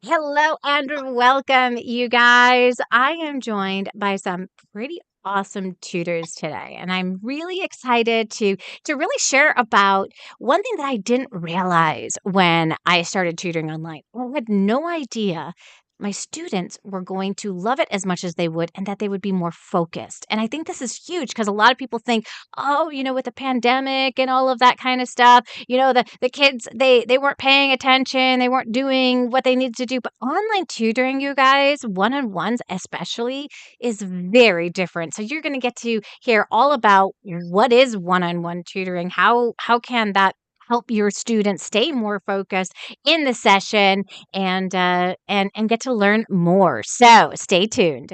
Hello and welcome, you guys. I am joined by some pretty awesome tutors today, and I'm really excited to really share about one thing that I didn't realize when I started tutoring online. I had no idea my students were going to love it as much as they would and that they would be more focused. And I think this is huge because a lot of people think, oh, with the pandemic and all of that kind of stuff, the kids, they weren't paying attention, they weren't doing what they needed to do. But online tutoring, you guys, one-on-ones especially, is very different. So you're going to get to hear all about what is one-on-one tutoring, how can that help your students stay more focused in the session and get to learn more. So stay tuned.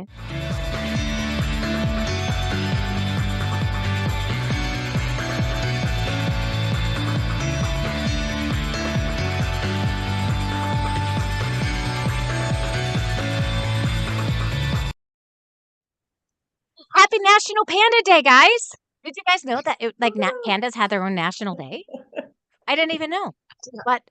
Happy National Panda Day, guys. Did you guys know that pandas had their own national day? I didn't even know. But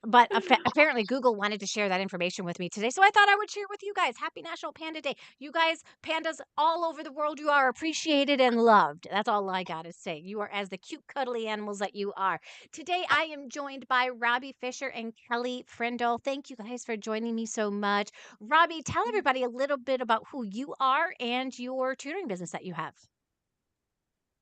apparently Google wanted to share that information with me today, so I thought I would share with you guys. Happy National Panda Day. You guys, pandas all over the world, you are appreciated and loved. That's all I got to say. You are as the cute, cuddly animals that you are. Today, I am joined by Robbie Fisher and Kelly Frindle. Thank you guys for joining me so much. Robbie, tell everybody a little bit about who you are and your tutoring business that you have.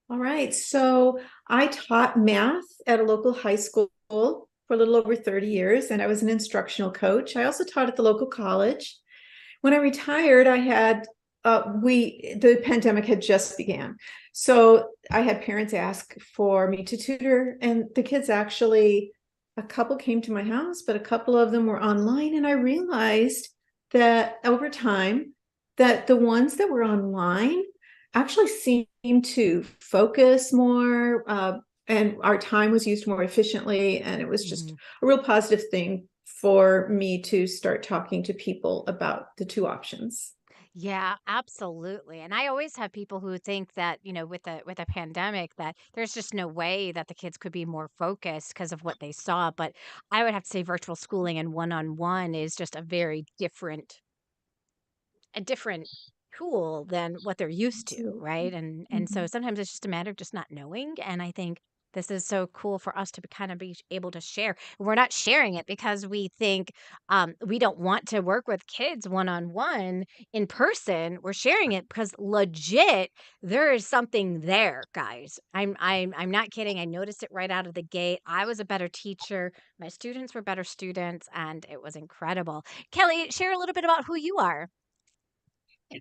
All right, so I taught math at a local high school for a little over 30 years, and I was an instructional coach. I also taught at the local college. When I retired, I had the pandemic had just began. So I had parents ask for me to tutor, and the kids actually, a couple came to my house, but a couple of them were online. And I realized that over time, that the ones that were online actually seemed to focus more, and our time was used more efficiently. And it was just a real positive thing for me to start talking to people about the two options. Yeah, absolutely. And I always have people who think that, with the pandemic that there's just no way that the kids could be more focused because of what they saw. But I would have to say virtual schooling and one-on-one is just a different tool than what they're used to, Absolutely. right? And so Mhm. sometimes it's just a matter of just not knowing. And I think this is so cool for us to kind of be able to share. We're not sharing it because we think we don't want to work with kids one on one in person. We're sharing it because legit there is something there, guys. I'm not kidding. I noticed it right out of the gate. I was a better teacher. My students were better students, and it was incredible. Kelly, share a little bit about who you are.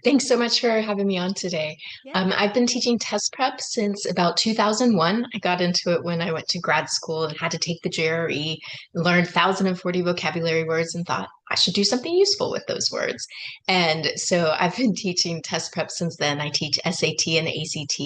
Thanks so much for having me on today. Yeah. I've been teaching test prep since about 2001. I got into it when I went to grad school and had to take the GRE, learned 1,040 vocabulary words, and thought I should do something useful with those words. And so I've been teaching test prep since then. I teach SAT and ACT,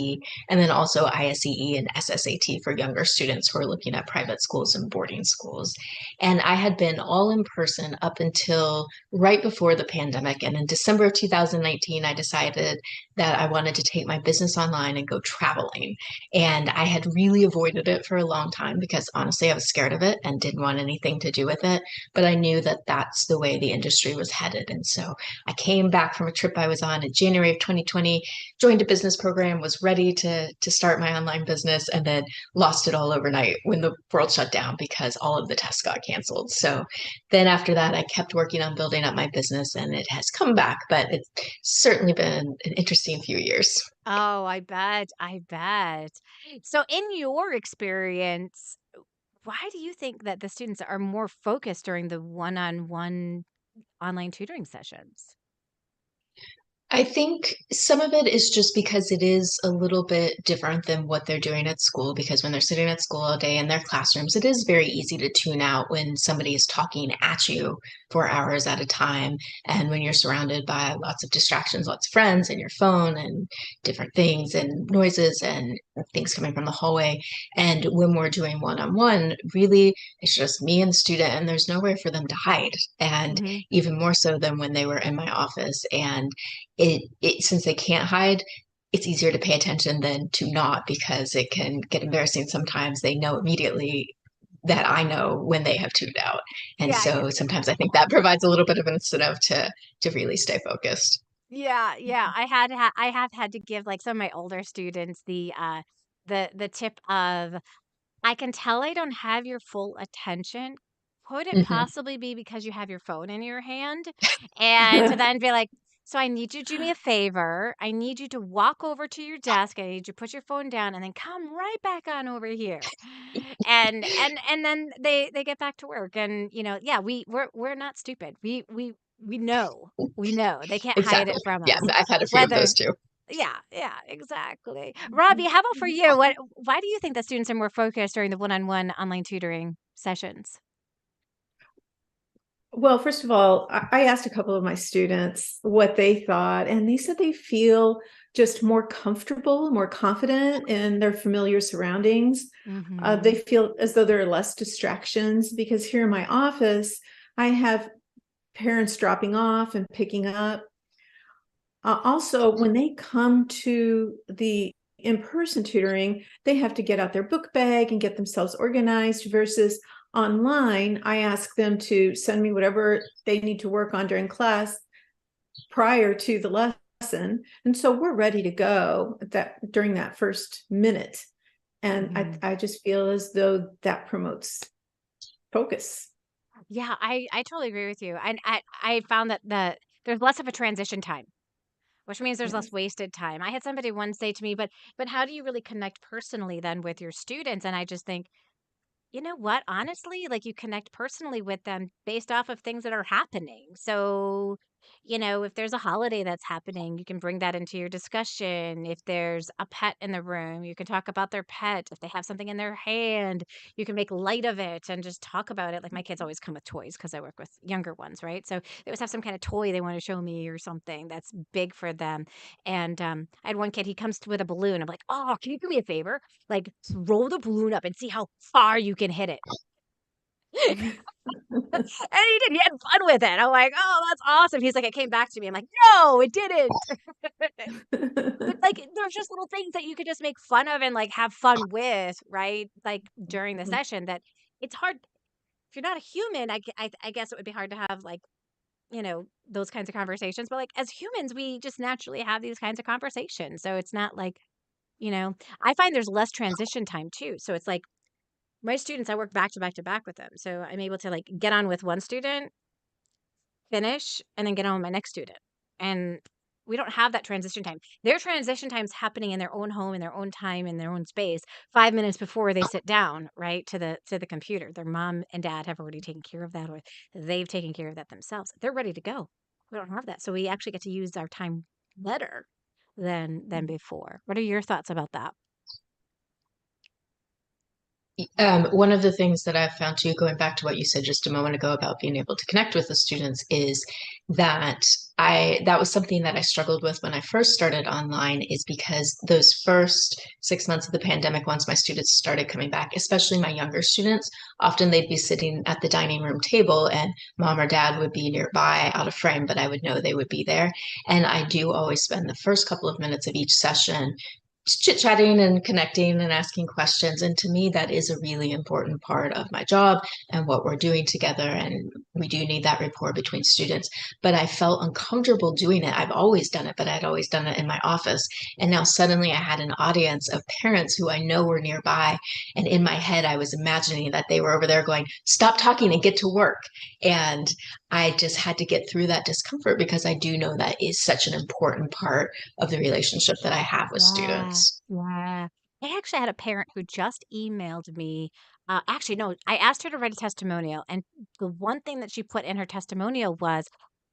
and then also ISEE and SSAT for younger students who are looking at private schools and boarding schools. And I had been all in person up until right before the pandemic. And in December of 2019, I decided that I wanted to take my business online and go traveling. And I had really avoided it for a long time because honestly, I was scared of it and didn't want anything to do with it. But I knew that that's the way the industry was headed. And so I came back from a trip I was on in January of 2020, joined a business program, was ready to start my online business, and then lost it all overnight when the world shut down because all of the tests got canceled. So then after that, I kept working on building up my business and it has come back, but it's certainly been an interesting few years. Oh, I bet. I bet. So, in your experience, why do you think that the students are more focused during the one-on-one online tutoring sessions? I think some of it is just because it is a little bit different than what they're doing at school. Because when they're sitting at school all day in their classrooms, it is very easy to tune out when somebody is talking at you for hours at a time. And when you're surrounded by lots of distractions, lots of friends, and your phone, and different things, and noises, and things coming from the hallway. And when we're doing one on one, really, it's just me and the student, and there's nowhere for them to hide. And Hmm. even more so than when they were in my office. And it since they can't hide, it's easier to pay attention than to not because it can get embarrassing sometimes. They know immediately that I know when they have tuned out. And Yeah, yeah. so sometimes I think that provides a little bit of an incentive to really stay focused. Yeah, yeah. I have had to give like some of my older students the tip of I can tell I don't have your full attention. Could it Hmm. possibly be because you have your phone in your hand? And to then be like, so I need you to do me a favor. I need you to walk over to your desk. I need you to put your phone down and then come right back on over here. And then they get back to work. And yeah, we're not stupid. We know. We know. They can't hide Exactly. it from Yeah, us. I've had a few of those Whether too. yeah, yeah, exactly. Robbie, how about for you? Why do you think that students are more focused during the one-on-one online tutoring sessions? Well, first of all, I asked a couple of my students what they thought, and they said they feel just more comfortable, more confident in their familiar surroundings. They Mhm. feel as though there are less distractions because here in my office, I have parents dropping off and picking up. Also, when they come to the in-person tutoring, they have to get out their book bag and get themselves organized versus online. I ask them to send me whatever they need to work on during class prior to the lesson. And so we're ready to go during that first minute. And Mhm. I just feel as though that promotes focus. Yeah, I totally agree with you. And I found that there's less of a transition time, which means there's less Yes. wasted time. I had somebody once say to me, but how do you really connect personally then with your students? And I just think, you know what? Honestly, like you connect personally with them based off of things that are happening. So, if there's a holiday that's happening, you can bring that into your discussion. If there's a pet in the room, you can talk about their pet. If they have something in their hand, you can make light of it and just talk about it. Like my kids always come with toys because I work with younger ones, right? So they always have some kind of toy they want to show me or something that's big for them. And I had one kid, he comes with a balloon. I'm like, oh, can you do me a favor? Like, roll the balloon up and see how far you can hit it. And he did. He had fun with it. I'm like, "Oh, that's awesome." He's like, "It came back to me." I'm like, "No, it didn't." But, like, there's just little things that you could just make fun of and, like, have fun with, right? Like, during the session that it's hard if you're not a human, I guess it would be hard to have, like, those kinds of conversations, but, like, as humans, we just naturally have these kinds of conversations, so it's not like, I find there's less transition time too, so it's like my students, I work back to back to back with them. So I'm able to like get on with one student, finish, and then get on with my next student. And we don't have that transition time. Their transition time's happening in their own home, in their own time, in their own space, 5 minutes before they sit down, right, to the computer. Their mom and dad have already taken care of that, or they've taken care of that themselves. They're ready to go. We don't have that. So we actually get to use our time better than before. What are your thoughts about that? One of the things that I've found too, going back to what you said just a moment ago about being able to connect with the students, is that that was something that I struggled with when I first started online, is because those first 6 months of the pandemic, once my students started coming back, especially my younger students, often they'd be sitting at the dining room table and mom or dad would be nearby out of frame, but I would know they would be there. And I do always spend the first couple of minutes of each session chit-chatting and connecting and asking questions. And to me, that is a really important part of my job and what we're doing together. And we do need that rapport between students. But I felt uncomfortable doing it. I've always done it, but I'd always done it in my office. And now suddenly I had an audience of parents who I know were nearby. And in my head, I was imagining that they were over there going, stop talking and get to work. And I just had to get through that discomfort because I do know that is such an important part of the relationship that I have with Yeah, students. yeah. I actually had a parent who just emailed me. Actually, no, I asked her to write a testimonial, and the one thing that she put in her testimonial was,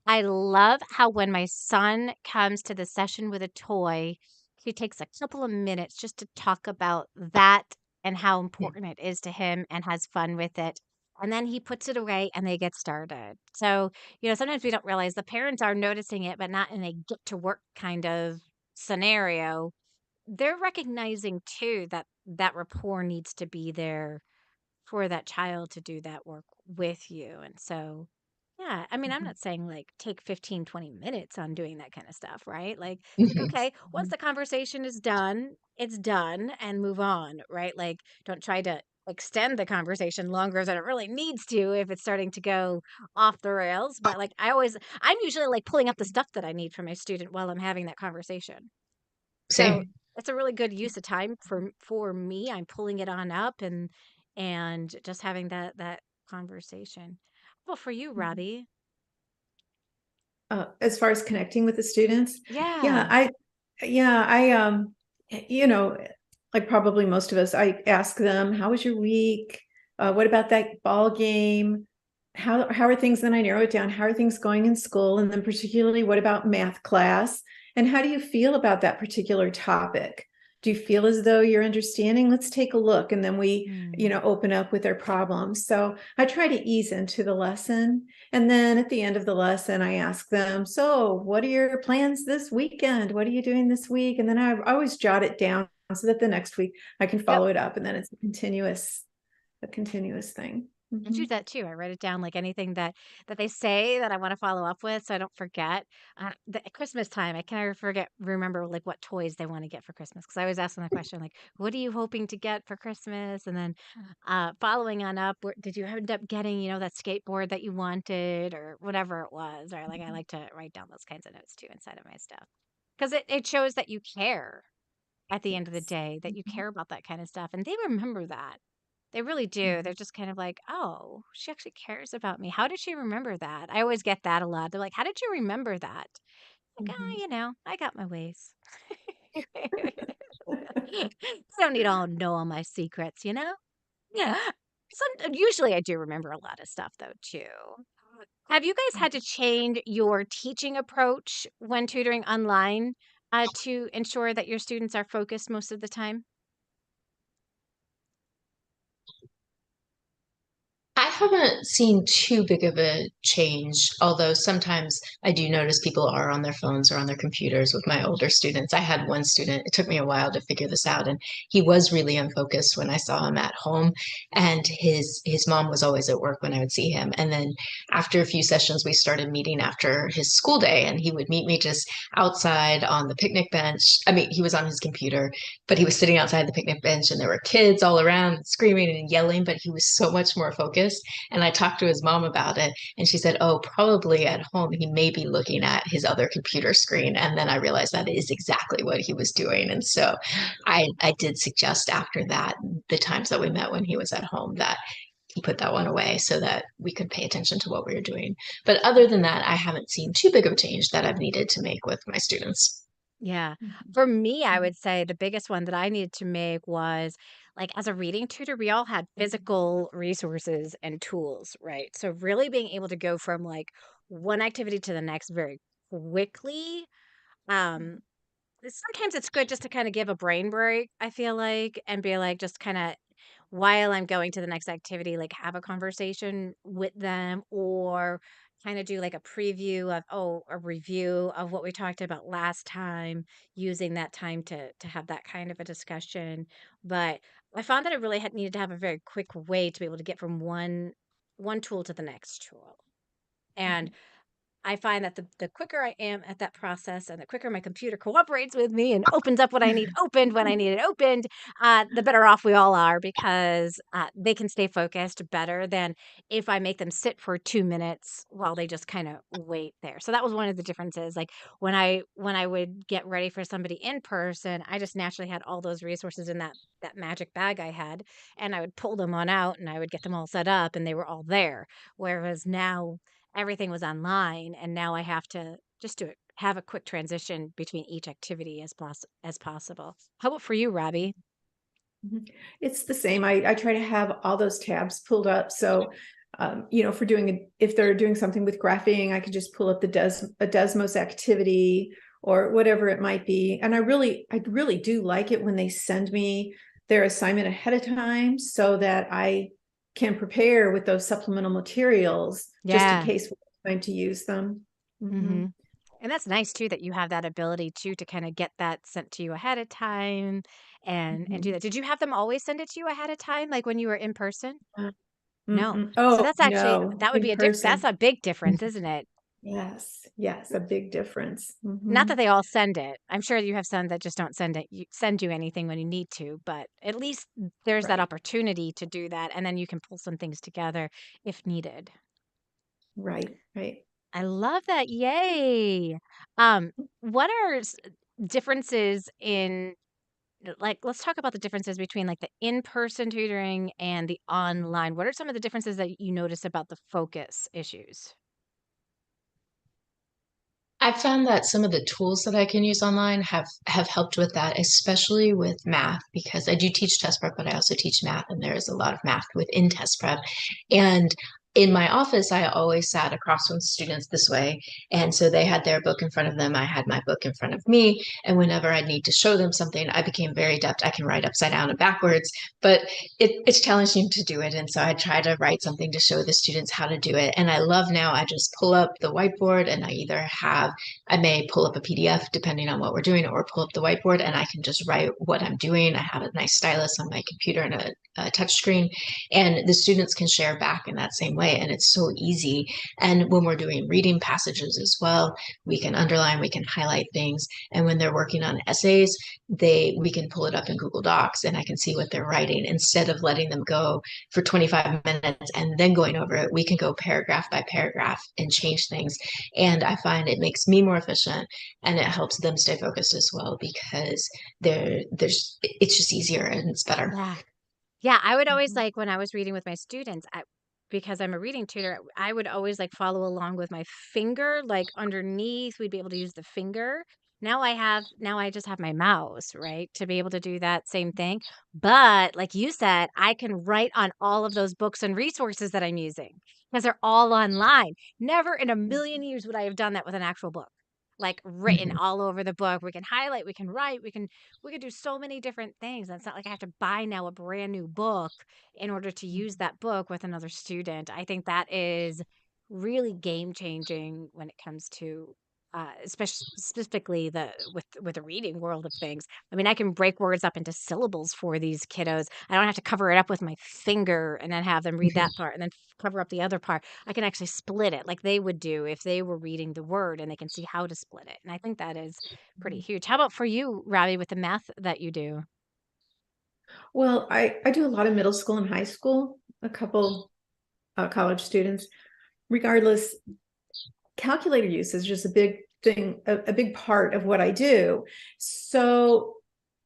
I love how when my son comes to the session with a toy, he takes a couple of minutes just to talk about that and how important it is to him and has fun with it. And then he puts it away and they get started. So, sometimes we don't realize the parents are noticing it, but not in a get to work kind of scenario. They're recognizing too that that rapport needs to be there for that child to do that work with you. And so, Yeah, I mean, I'm Mhm, not saying like take 15, 20 minutes on doing that kind of stuff, right? Like, Mhm. okay, once mhm. the conversation is done, it's done and move on, right? Like, don't try to extend the conversation longer than it really needs to if it's starting to go off the rails. But like, I'm usually like pulling up the stuff that I need from my student while I'm having that conversation. So Same. it's a really good use of time for me. I'm pulling it on up and just having that conversation. Well, for you, Mhm. Robbie. As far as connecting with the students, yeah, Yeah. you know, like probably most of us, I ask them, "How was your week? What about that ball game? How are things?" Then I narrow it down. How are things going in school? And then particularly, what about math class? And how do you feel about that particular topic? Do you feel as though you're understanding? Let's take a look, and then we, Mm. open up with their problems. So I try to ease into the lesson, and then at the end of the lesson, I ask them, "So, what are your plans this weekend? What are you doing this week?" And then I always jot it down so that the next week I can Yep. follow it up, and then it's a continuous thing. I do Mhm. that too. I write it down like anything that they say that I want to follow up with so I don't forget. At Christmas time, I can never remember like what toys they want to get for Christmas because I always ask them the question like, "What are you hoping to get for Christmas?" And then following on up, did you end up getting that skateboard that you wanted or whatever it was? Or like I like to write down those kinds of notes too inside of my stuff because it shows that you care at the end of the Yes. day, that you Mhm. care about that kind of stuff, and they remember that. They really do. They're Mhm. just kind of like, "Oh, she actually cares about me. How did she remember that?" I always get that a lot. They're like, "How did you remember that?" Like, Mhm. I got my ways." I don't need to know all my secrets? Yeah. Usually I do remember a lot of stuff though too. Have you guys had to change your teaching approach when tutoring online to ensure that your students are focused most of the time? I haven't seen too big of a change, although sometimes I do notice people are on their phones or on their computers with my older students. I had one student, it took me a while to figure this out, and he was really unfocused when I saw him at home, and his mom was always at work when I would see him. And then after a few sessions, we started meeting after his school day, and he would meet me just outside on the picnic bench. I mean, he was on his computer, but he was sitting outside the picnic bench and there were kids all around screaming and yelling, but he was so much more focused. And I talked to his mom about it and she said, "Oh, probably at home he may be looking at his other computer screen." And then I realized that is exactly what he was doing. And so I did suggest after that, the times that we met when he was at home, that he put that one away so that we could pay attention to what we were doing. But other than that, I haven't seen too big of a change that I've needed to make with my students. Yeah. Mhm. For me, I Mhm. would say the biggest one that I needed to make was like as a reading tutor, we all had physical resources and tools, right? So really being able to go from like one activity to the next very quickly. Um, Sometimes it's good just to kinda give a brain break, I feel like, and be like, just kinda while I'm going to the next activity, like, have a conversation with them or kinda do, like, a preview of a review of what we talked about last time, using that time to have that kind of a discussion, but I found that I really had needed to have a very quick way to be able to get from one tool to the next tool, and Mhm. I find that the quicker I am at that process and the quicker my computer cooperates with me and opens up what I need opened when I need it opened, the better off we all are because they can stay focused better than if I make them sit for 2 minutes while they just kind of wait there. So that was one of the differences. Like when I would get ready for somebody in person, I just naturally had all those resources in that magic bag I had, and I would pull them on out and I would get them all set up and they were all there. Whereas now everything was online, and now I have to just have a quick transition between each activity as possible. How about for you, Robbie? Mhm. It's the same. I try to have all those tabs pulled up. So, if they're doing something with graphing, I could just pull up a Desmos activity or whatever it might be. And I really do like it when they send me their assignment ahead of time so that I can prepare with those supplemental materials just in Yeah. case we're going to use them. Hmm. Mhm. And that's nice too that you have that ability too to kind of get that sent to you ahead of time and do Mhm. that. Did you have them always send it to you ahead of time, like when you were in person? No. Mm-mm. So Oh, that's actually no, that would in be that's person. a big difference, isn't it? Yes, yes, a big difference. Not that they all send it. I'm sure you have some that just don't send you anything when you need to, but at least there's that Right, opportunity to do that, and then you can pull some things together if needed. right, right. I love that. Yay. What are differences in like let's talk about the differences between like the in-person tutoring and the online. What are some of the differences that you notice about the focus issues? I've found that some of the tools that I can use online have helped with that, especially with math, because I do teach test prep, but I also teach math, and there is a lot of math within test prep. And in my office, I always sat across from students this way. And so they had their book in front of them. I had my book in front of me. And whenever I need to show them something, I became very adept. I can write upside down and backwards, but it's challenging to do it. And so I try to write something to show the students how to do it. And I love now, I just pull up the whiteboard and I may pull up a PDF depending on what we're doing, or pull up the whiteboard and I can just write what I'm doing. I have a nice stylus on my computer and a touch screen, and the students can share back in that same way. And it's so easy. And when we're doing reading passages as well, we can underline, we can highlight things. And when they're working on essays, we can pull it up in Google Docs and I can see what they're writing instead of letting them go for 25 minutes and then going over it. We can go paragraph by paragraph and change things. And I find it makes me more efficient and it helps them stay focused as well because it's just easier and it's better. Yeah. Yeah, I would always Mhm. like when I was reading with my students, because I'm a reading tutor, I would always like follow along with my finger, like underneath, we'd be able to use the finger. Now I just have my mouse, right, to be able to do that same thing. But like you said, I can write on all of those books and resources that I'm using because they're all online. Never in a million years would I have done that with an actual book. Like written Mhm. all over the book. We can highlight, we can write, we could do so many different things. And it's not like I have to buy now a brand new book in order to use that book with another student. I think that is really game changing when it comes to especially specifically the reading world of things. I mean, I can break words up into syllables for these kiddos. I don't have to cover it up with my finger and then have them read that part and then cover up the other part. I can actually split it like they would do if they were reading the word and they can see how to split it. And I think that is pretty huge. How about for you, Robbie, with the math that you do? Well, I do a lot of middle school and high school, a couple college students. Regardless, calculator use is just a big thing, a big part of what I do. So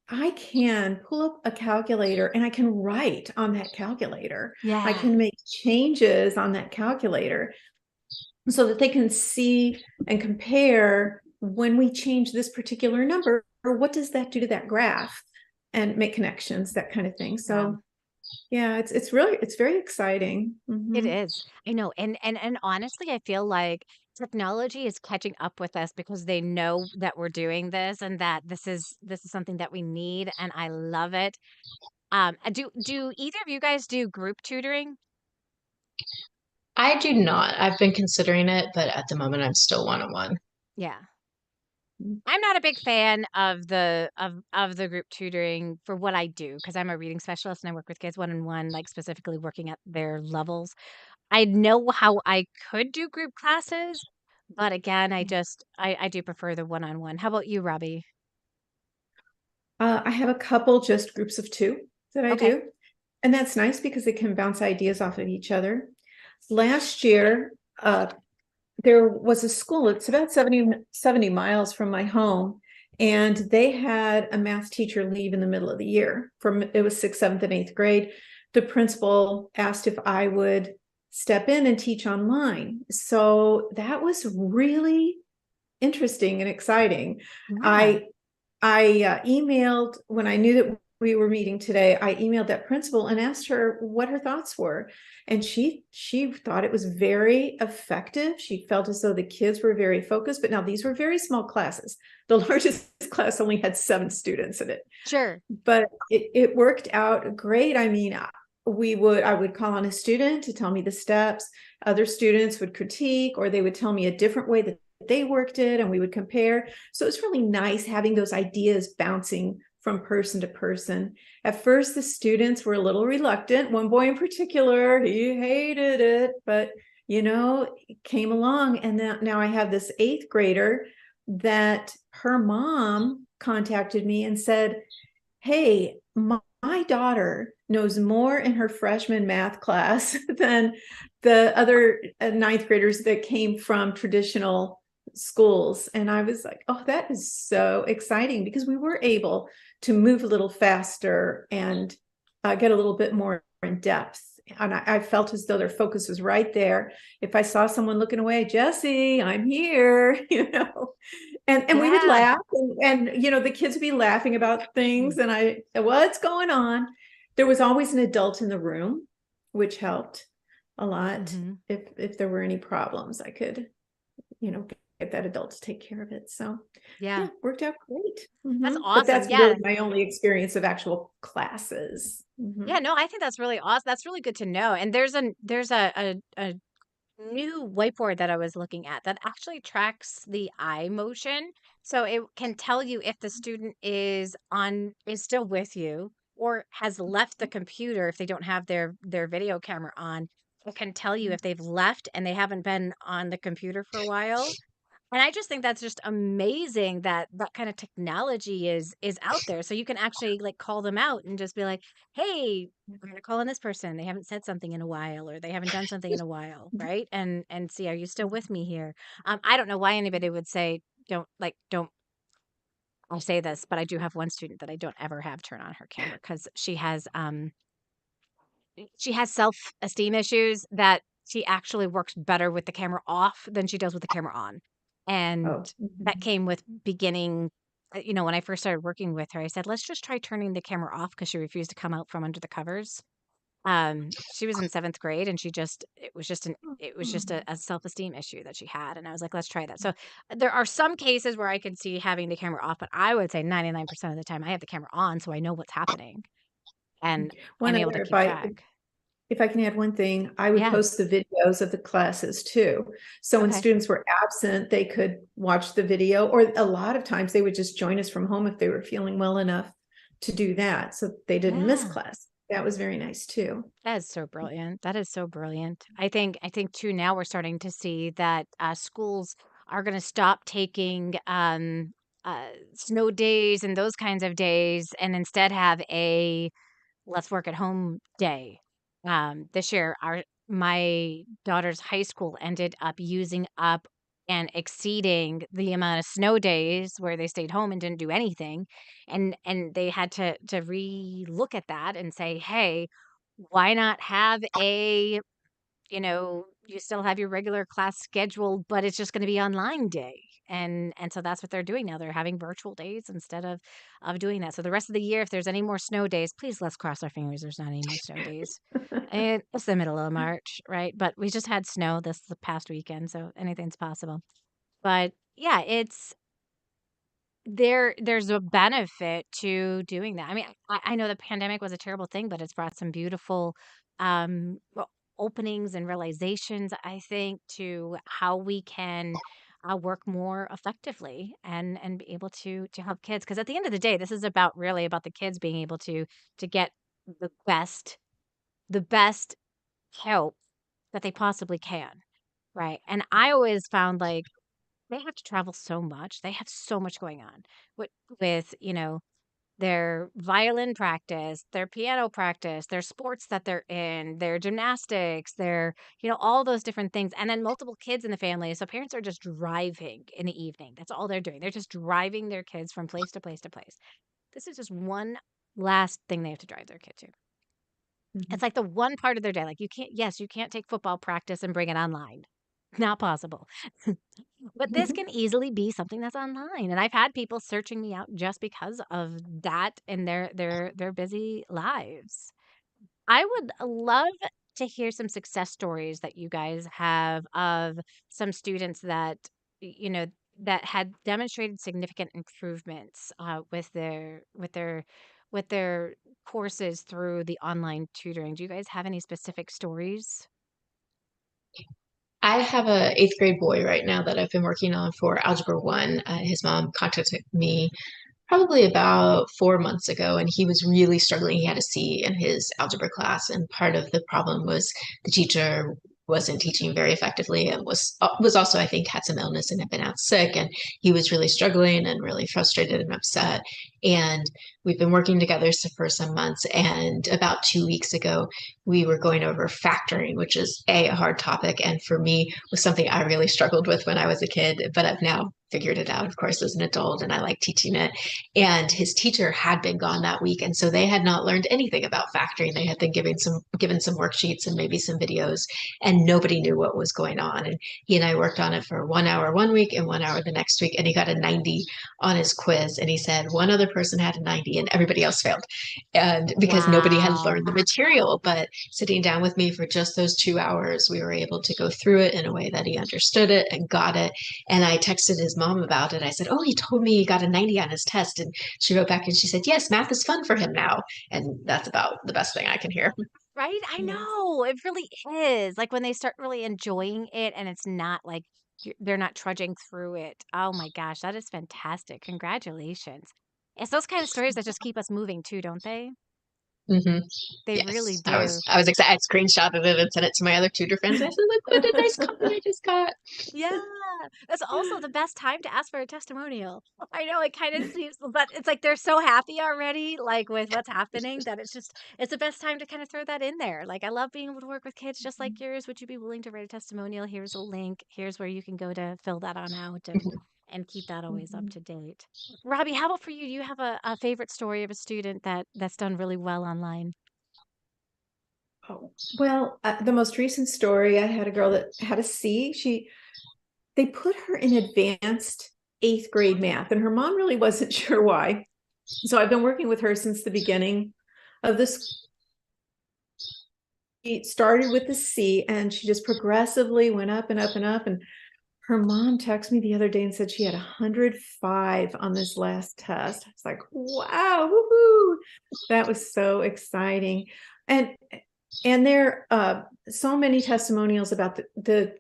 I can pull up a calculator and I can write on that calculator. I Yeah. can make changes on that calculator so that they can see and compare when we change this particular number, or what does that do to that graph, and make connections, that kind of thing. Wow. So yeah, it's very exciting. It Mhm. is. I know. And honestly, I feel like technology is catching up with us because they know that we're doing this and that this is something that we need and I love it. Do either of you guys do group tutoring? I do not. I've been considering it, but at the moment I'm still one on one. Yeah. I'm not a big fan of the group tutoring for what I do because I'm a reading specialist and I work with kids one on one, like specifically working at their levels. I know how I could do group classes, but again, I do prefer the one-on-one. How about you, Robbie? I have a couple just groups of two that I Okay. do, and that's nice because they can bounce ideas off of each other. Last year, there was a school, it's about 70 miles from my home, and they had a math teacher leave in the middle of the year. It was sixth, seventh, and eighth grade. The principal asked if I would step in and teach online. So that was really interesting and exciting. Yeah. I emailed when I knew that we were meeting today. I emailed that principal and asked her what her thoughts were, and she thought it was very effective. She felt as though the kids were very focused. But now these were very small classes. The largest class only had 7 students in it, Sure. but it worked out great. I mean, I would call on a student to tell me the steps. Other students would critique, or they would tell me a different way that they worked it, and we would compare. So it's really nice having those ideas bouncing from person to person. At first, the students were a little reluctant. One boy in particular, he hated it, but it came along. And now I have this 8th grader that her mom contacted me and said, hey, my daughter knows more in her freshman math class than the other 9th graders that came from traditional schools. And I was like, oh, that is so exciting, because we were able to move a little faster and get a little bit more in depth. And I felt as though their focus was right there. If I saw someone looking away, Jesse, I'm here, and we would Yeah. laugh, and the kids would be laughing about things, and what's going on? There was always an adult in the room, which helped a lot. Mm-hmm. If there were any problems, I could, get that adult to take care of it. So Yeah. worked out great. That's But awesome. that's Yeah. really my only experience of actual classes. Yeah, no, I think that's really awesome. That's really good to know. And there's a new whiteboard that I was looking at that actually tracks the eye motion. So it can tell you if the student is still with you or has left the computer if they don't have their video camera on. It can tell you if they've left and they haven't been on the computer for a while. And I just think that's just amazing that that kind of technology is out there. So you can actually like call them out and just be like, "Hey, I'm gonna call on this person. They haven't said something in a while, or they haven't done something in a while, right?" And see, are you still with me here? I don't know why anybody would say don't. I'll say this, but I do have one student that I don't ever have turn on her camera because she has self-esteem issues that she actually works better with the camera off than she does with the camera on. And Oh, that came with beginning, when I first started working with her, I said, let's just try turning the camera off because she refused to come out from under the covers. She was in 7th grade and it was just a self-esteem issue that she had. And I was like, let's try that. So there are some cases where I can see having the camera off, but I would say 99% of the time I have the camera on so I know what's happening and one I'm able to other, keep track. if I can add one thing, I would Yeah. post the videos of the classes too. So when Okay. students were absent, they could watch the video, or a lot of times they would just join us from home if they were feeling well enough to do that. So they didn't miss Yeah. class. That was very nice too. That is so brilliant. That is so brilliant. I think too now we're starting to see that schools are going to stop taking snow days and those kinds of days and instead have a let's work at home day. This year, our my daughter's high school ended up using up and exceeding the amount of snow days where they stayed home and didn't do anything, and they had to re-look at that and say, hey, why not have you still have your regular class scheduled, but it's just going to be online day. And so that's what they're doing now. They're having virtual days instead of doing that. So the rest of the year, if there's any more snow days, please let's cross our fingers there's not any more snow days. And it's the middle of March, right? But we just had snow this the past weekend, so anything's possible. But yeah, there's a benefit to doing that. I mean, I know the pandemic was a terrible thing, but it's brought some beautiful openings and realizations, I think, to how we can work more effectively and be able to help kids. Because at the end of the day, this is about really about the kids being able to get the best help that they possibly can, right? And I always found like they have to travel so much. They have so much going on with their violin practice, their piano practice, their sports that they're in, their gymnastics, their all those different things. And then multiple kids in the family. So parents are just driving in the evening. That's all they're doing. They're just driving their kids from place to place to place. This is just one last thing they have to drive their kid to. It's like the one part of their day. Like you can't take football practice and bring it online. Not possible. But this can easily be something that's online, and I've had people searching me out just because of that in their busy lives. I would love to hear some success stories that you guys have of some students that, you know, that had demonstrated significant improvements with their courses through the online tutoring. Do you guys have any specific stories? I have a 8th grade boy right now that I've been working on for Algebra 1. His mom contacted me probably about 4 months ago, and he was really struggling. He had a C in his algebra class, and part of the problem was the teacher wasn't teaching very effectively and was also, I think, had some illness and had been out sick, and he was really struggling and really frustrated and upset. And we've been working together for some months, and about 2 weeks ago we were going over factoring, which is a hard topic, and for me was something I really struggled with when I was a kid, but I've now figured it out, of course, as an adult, and I like teaching it. And his teacher had been gone that week, and so they had not learned anything about factoring. They had been given some worksheets and maybe some videos, and nobody knew what was going on. And he and I worked on it for 1 hour one week and 1 hour the next week, and he got a 90 on his quiz. And he said one other person had a 90 and everybody else failed, and because nobody had Wow. learned the material. But sitting down with me for just those 2 hours, we were able to go through it in a way that he understood it and got it. And I texted his mom about it. I said, "Oh, he told me he got a 90 on his test." And she wrote back and she said, "Yes, math is fun for him now." And that's about the best thing I can hear. Right? I Yes. know. It really is. Like when they start really enjoying it and it's not like they're not trudging through it. Oh my gosh, that is fantastic. Congratulations. It's those kind of stories that just keep us moving too, don't they? Hmm. They really Yes, I was do. I was excited. I screenshotted it and sent it to my other tutor friends. I said, "Look what a nice compliment I just got." Yeah, that's also the best time to ask for a testimonial. I know it kind of seems, but it's like they're so happy already, like with what's happening, that it's the best time to kind of throw that in there. Like, I love being able to work with kids just like yours. Would you be willing to write a testimonial? Here's a link. Here's where you can go to fill that on out and keep that always up Mhm. to date. Robbie, how about for you? Do you have a favorite story of a student that's done really well online? Oh, well, the most recent story, I had a girl that had a C. They put her in advanced eighth grade math, and her mom really wasn't sure why. So I've been working with her since the beginning of this. She started with the C, and she just progressively went up and up and up. And her mom texted me the other day and said she had 105 on this last test. I was like, wow, woohoo. That was so exciting. And there so many testimonials about the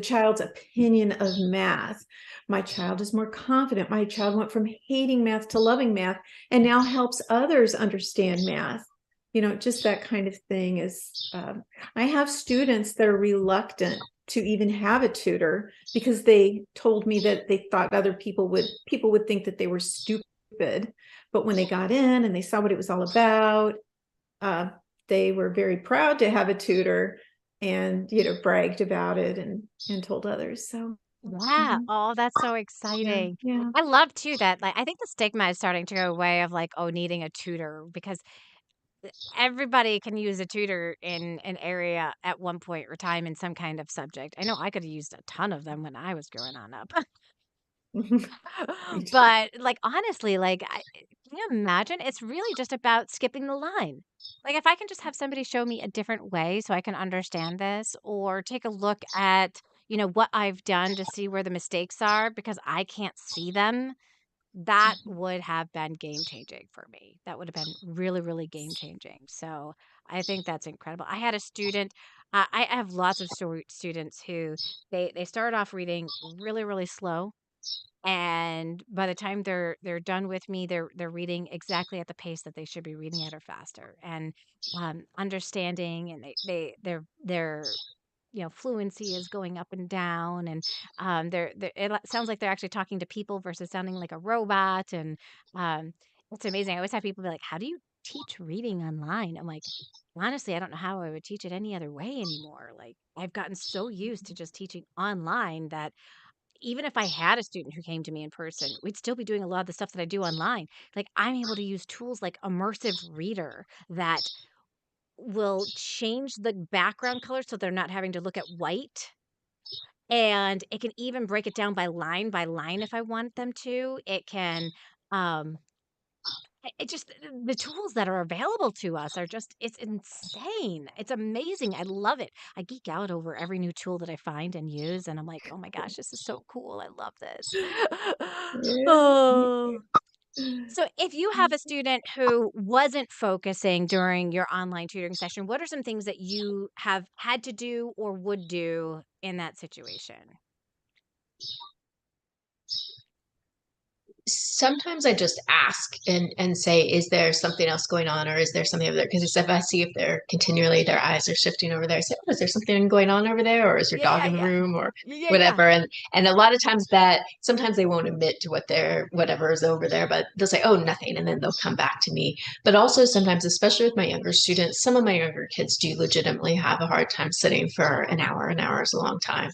child's opinion of math. My child is more confident. My child went from hating math to loving math and now helps others understand math. Just that kind of thing is, I have students that are reluctant to even have a tutor because they told me that they thought other people would think that they were stupid. But when they got in and they saw what it was all about, uh, they were very proud to have a tutor and bragged about it and told others. So Yeah. mhm. Oh, that's so Yeah, exciting. yeah. I love too that like I think the stigma is starting to go away of like, oh, needing a tutor because everybody can use a tutor in an area at one point or time in some kind of subject. I know I could have used a ton of them when I was growing on up. Me too. But like honestly, like can you imagine? It's really just about skipping the line. Like if I can just have somebody show me a different way so I can understand this or take a look at, what I've done to see where the mistakes are because I can't see them, that would have been game changing for me. That would have been really, really game changing. So I think that's incredible. I had a student. I have lots of students who they start off reading really, really slow, and by the time they're done with me, they're reading exactly at the pace that they should be reading at or faster, and understanding, and their fluency is going up and down, and sounds like they're actually talking to people versus sounding like a robot, and um, it's amazing. I always have people be like, "How do you teach reading online?" I'm like, honestly, I don't know how I would teach it any other way anymore. Like I've gotten so used to just teaching online that even if I had a student who came to me in person, we'd still be doing a lot of the stuff that I do online. Like I'm able to use tools like Immersive Reader that will change the background color so they're not having to look at white. And it can even break it down by line if I want them to. It can, um, it just, the tools that are available to us are just, it's insane. It's amazing. I love it. I geek out over every new tool that I find and use. And I'm like, oh my gosh, this is so cool. I love this. Yeah. Oh. So, if you have a student who wasn't focusing during your online tutoring session, what are some things that you have had to do or would do in that situation? Sometimes I just ask and say, is there something else going on, or is there something over there? Because if I see if they're continually their eyes are shifting over there, I say, oh, is there something going on over there, or is your Yeah, dog yeah, in the yeah. room, or Yeah, yeah. whatever? And a lot of times that sometimes they won't admit to what they're whatever is over there, but they'll say, oh, nothing, and then they'll come back to me. But also sometimes, especially with my younger students, some of my younger kids do legitimately have a hard time sitting for an hour. An hour is a long time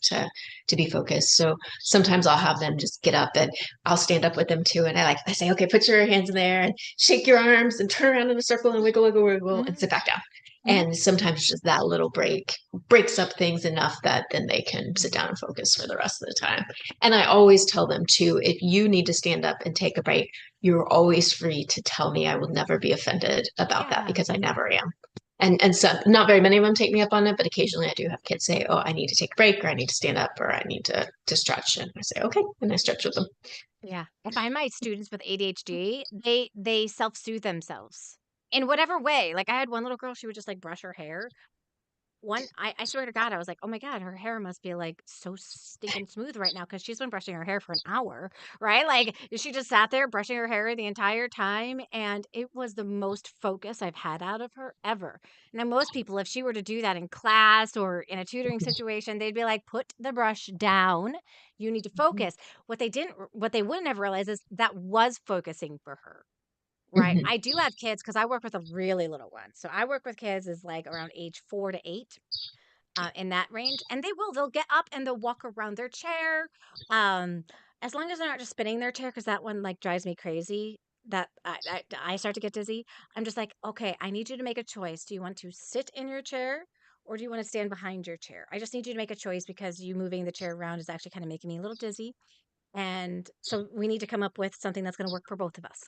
to be focused. So sometimes I'll have them just get up and I'll stand up with them too. And I say, okay, put your hands in there and shake your arms and turn around in a circle and wiggle, wiggle, wiggle, and Hmm. sit back down. Hmm. And sometimes just that little break breaks up things enough that then they can sit down and focus for the rest of the time. And I always tell them too, if you need to stand up and take a break, you're always free to tell me. I will never be offended about that Yeah. because I never am. And so not very many of them take me up on it, but occasionally I do have kids say, "Oh, I need to take a break, or I need to stand up, or I need to stretch." And I say, "Okay," and I stretch with them. Yeah. I find my students with ADHD, they self-soothe themselves in whatever way. Like I had one little girl, she would just like brush her hair. I swear to God, I was like, oh my God, her hair must be like so stinking smooth right now because she's been brushing her hair for an hour, right? Like she just sat there brushing her hair the entire time. And it was the most focus I've had out of her ever. Now, most people, if she were to do that in class or in a tutoring situation, they'd be like, put the brush down. You need to focus. What they wouldn't have realized is that was focusing for her. Right. Mhm. I do have kids because I work with a really little one. So I work with kids is like around age 4 to 8, in that range, and they'll get up and they'll walk around their chair, um, as long as they're not just spinning their chair, because that one like drives me crazy. That I start to get dizzy. I'm just like, okay, I need you to make a choice. Do you want to sit in your chair or do you want to stand behind your chair? I just need you to make a choice because you moving the chair around is actually kind of making me a little dizzy. And so we need to come up with something that's going to work for both of us.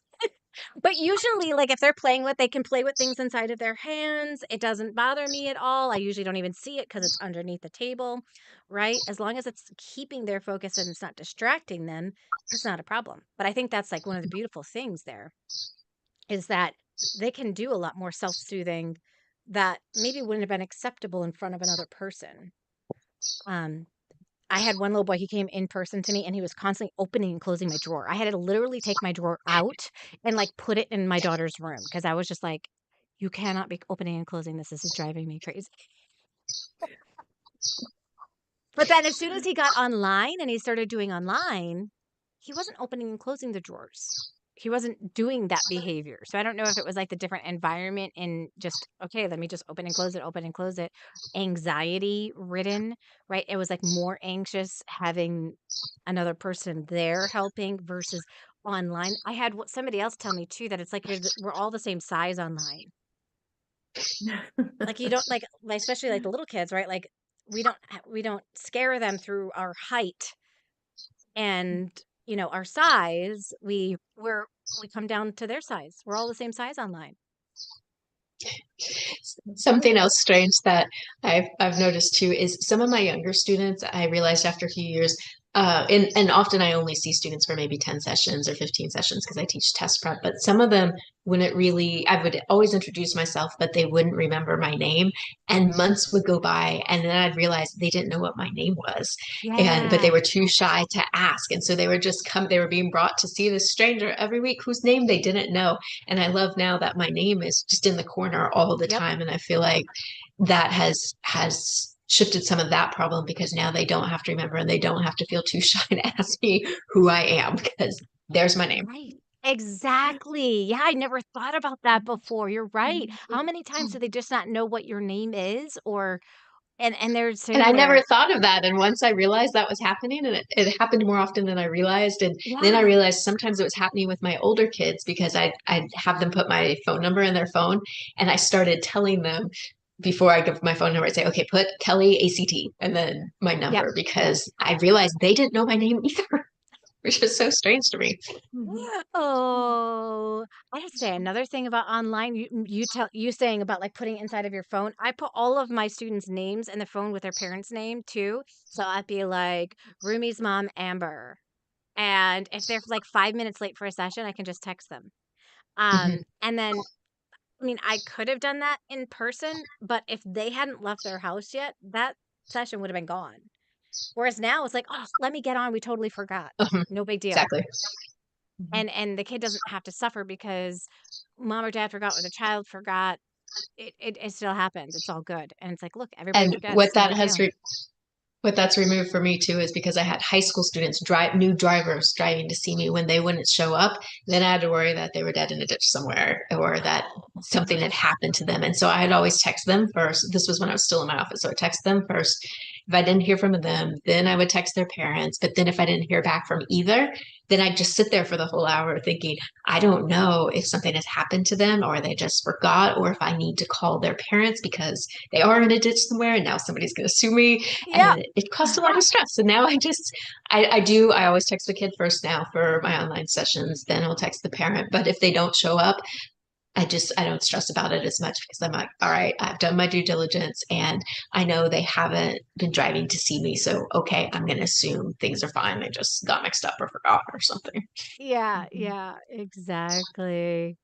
But usually, like, if they're playing with they can play with things inside of their hands. It doesn't bother me at all. I usually don't even see it because it's underneath the table, right? As long as it's keeping their focus and it's not distracting them, it's not a problem. But I think that's like one of the beautiful things there is that they can do a lot more self-soothing that maybe wouldn't have been acceptable in front of another person. Um, I had one little boy, he came in person to me and he was constantly opening and closing my drawer. I had to literally take my drawer out and like put it in my daughter's room because I was just like, you cannot be opening and closing this. This is driving me crazy. But then as soon as he got online and he started doing online, he wasn't opening and closing the drawers. He wasn't doing that behavior. So I don't know if it was like the different environment and just, okay, let me just open and close it, anxiety ridden, right? It was like more anxious having another person there helping versus online. I had somebody else tell me too that it's like we're all the same size online. Like, you don't like, especially, like, the little kids, right? Like, we don't scare them through our height and, our size. We come down to their size. We're all the same size online. Something else strange that I've noticed too is some of my younger students, I realized after a few years, and often I only see students for maybe 10 sessions or 15 sessions because I teach test prep, but some of them wouldn't really, I would always introduce myself, but they wouldn't remember my name. And months would go by, and then I'd realize they didn't know what my name was. But they Yeah. were too shy to ask. And so they were being brought to see this stranger every week whose name they didn't know. And I love now that my name is just in the corner all the Yep. time. And I feel like that has shifted some of that problem because now they don't have to remember and they don't have to feel too shy to ask me who I am because there's my name. Right. Exactly. Yeah, I never thought about that before. You're right. How many times do they just not know what your name is or and they're And sitting I never there. thought of that. And once I realized that was happening, and it happened more often than I realized. And then I Yeah. realized sometimes it was happening with my older kids because I'd have them put my phone number in their phone. And I started telling them before I give my phone number, I'd say, okay, put Kelly ACT and then my Yep. number because I realized they didn't know my name either, which is so strange to me. Oh, I have to say another thing about online. You saying about like putting it inside of your phone. I put all of my students' names in the phone with their parents' name too. So I'd be like Rumi's mom, Amber, and if they're like 5 minutes late for a session, I can just text them. Mhm. And then I mean, I could have done that in person, but if they hadn't left their house yet, that session would have been gone. Whereas now it's like, oh, let me get on. We totally forgot. No big deal. Exactly. Mhm. and the kid doesn't have to suffer because mom or dad forgot or the child forgot. It still happens. It's all good. And it's like, look, everybody And forgets. No big deal. what that's removed for me too is because I had high school students new drivers driving to see me when they wouldn't show up. Then I had to worry that they were dead in a ditch somewhere or that Oh, something had happened to them. And so I'd always text them first. This was when I was still in my office. So I text them first. If I didn't hear from them, then I would text their parents. But then if I didn't hear back from either, then I'd just sit there for the whole hour thinking, I don't know if something has happened to them or they just forgot or if I need to call their parents because they are in a ditch somewhere and now somebody's going to sue me. yeah. And it caused a lot of stress. And now I always text the kid first now for my online sessions, then I'll text the parent. But if they don't show up, I don't stress about it as much because I'm like, all right, I've done my due diligence and I know they haven't been driving to see me. So, okay, I'm going to assume things are fine. They just got mixed up or forgot or something. Yeah, Mhm. yeah, exactly.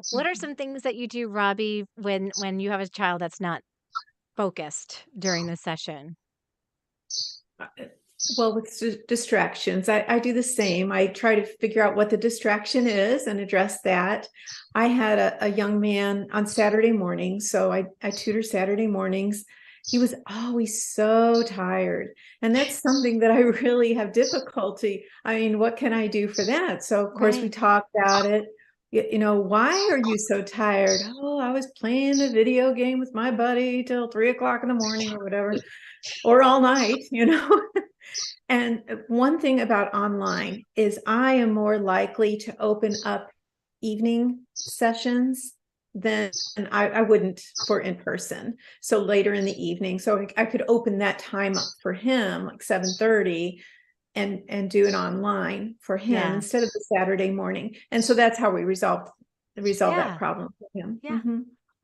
What are some things that you do, Robbie, when you have a child that's not focused during the session? Uh, Well, with distractions, I do the same. I try to figure out what the distraction is and address that. I had a young man on Saturday morning, so I tutor Saturday mornings. He was always so tired. And that's something that I really have difficulty. I mean, what can I do for that? So, of course, we Right. talked about it. Why are you so tired? Oh, I was playing a video game with my buddy till 3 o'clock in the morning or whatever, or all night. And one thing about online is I am more likely to open up evening sessions than I wouldn't for in person. So later in the evening. So I could open that time up for him, like 7:30, and do it online for him Yeah. instead of the Saturday morning. And so that's how we resolve that Yeah. problem for him. Yeah.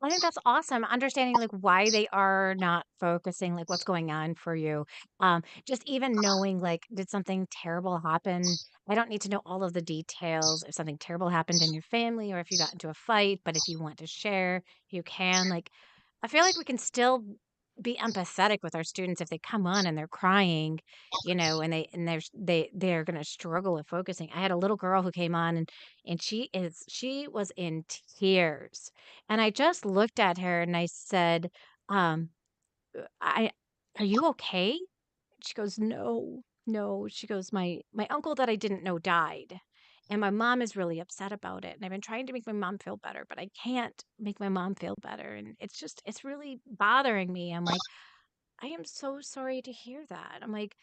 I think that's awesome. Understanding like why they are not focusing, like what's going on for you. Just even knowing like, did something terrible happen? I don't need to know all of the details if something terrible happened in your family or if you got into a fight, but if you want to share, you can. Like, I feel like we can still be empathetic with our students if they come on and they're crying, and they're gonna struggle with focusing. I had a little girl who came on and she was in tears and I just looked at her and I said, um, I "Are you okay?" She goes, "No, no." She goes, "My uncle that I didn't know died, and my mom is really upset about it, and I've been trying to make my mom feel better, but I can't make my mom feel better, and it's really bothering me." I'm like, "I am so sorry to hear that." I'm like,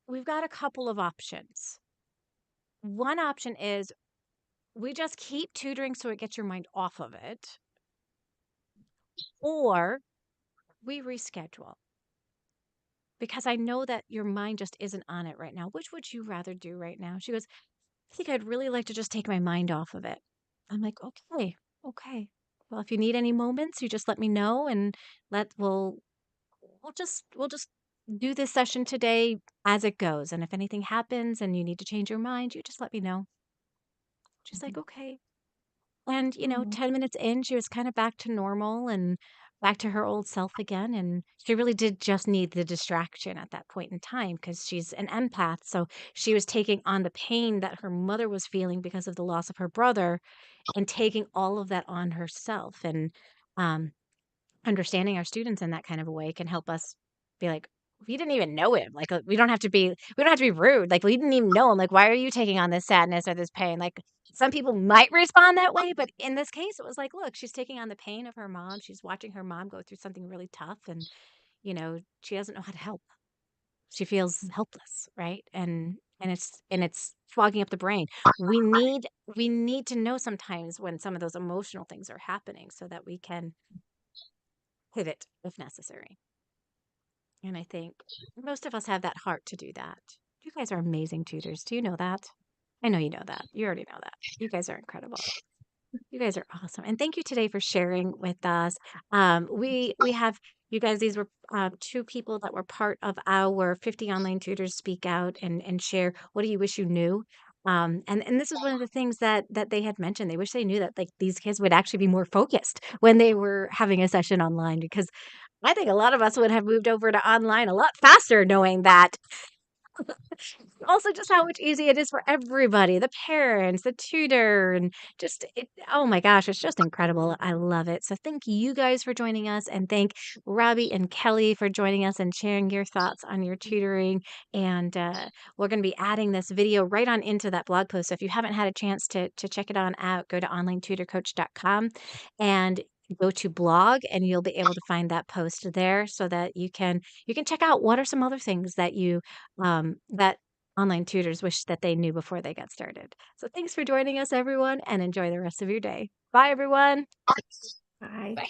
"We've got a couple of options. One option is we just keep tutoring so it gets your mind off of it, or we reschedule." Because I know that your mind just isn't on it right now. Which would you rather do right now? She goes, I think I'd really like to just take my mind off of it. I'm like, okay, okay. Well, if you need any moments, you just let me know and let we'll just do this session today as it goes. And if anything happens and you need to change your mind, you just let me know. She's like, okay. And, Mhm. 10 minutes in, she was kind of back to normal and back to her old self again. And she really did just need the distraction at that point in time because she's an empath. So she was taking on the pain that her mother was feeling because of the loss of her brother and taking all of that on herself. And um, understanding our students in that kind of a way can help us be like, we didn't even know him. Like, we don't have to be rude. Like, we didn't even know him. Like, why are you taking on this sadness or this pain? Like, some people might respond that way, but in this case, it was like, look, she's taking on the pain of her mom. She's watching her mom go through something really tough, and she doesn't know how to help. She feels helpless, right? And it's fogging up the brain. We need to know sometimes when some of those emotional things are happening so that we can pivot if necessary. And I think most of us have that heart to do that. You guys are amazing tutors. Do you know that? I know you know that. You already know that. You guys are incredible. You guys are awesome. And thank you today for sharing with us. We have you guys. These were two people that were part of our 50 online tutors speak out and share. What do you wish you knew? And this is one of the things that they had mentioned. They wish they knew that like these kids would actually be more focused when they were having a session online because I think a lot of us would have moved over to online a lot faster knowing that Also, just how much easier it is for everybody, the parents, the tutor, and just it, oh my gosh, it's just incredible. I love it. So thank you guys for joining us, and thank Robbie and Kelly for joining us and sharing your thoughts on your tutoring. And we're going to be adding this video right on into that blog post. So if you haven't had a chance to check it on out, go to onlinetutorcoach.com and go to blog, and you'll be able to find that post there so that you can check out what are some other things that you that online tutors wish that they knew before they got started. So thanks for joining us, everyone, and enjoy the rest of your day. Bye, everyone. Bye. Bye.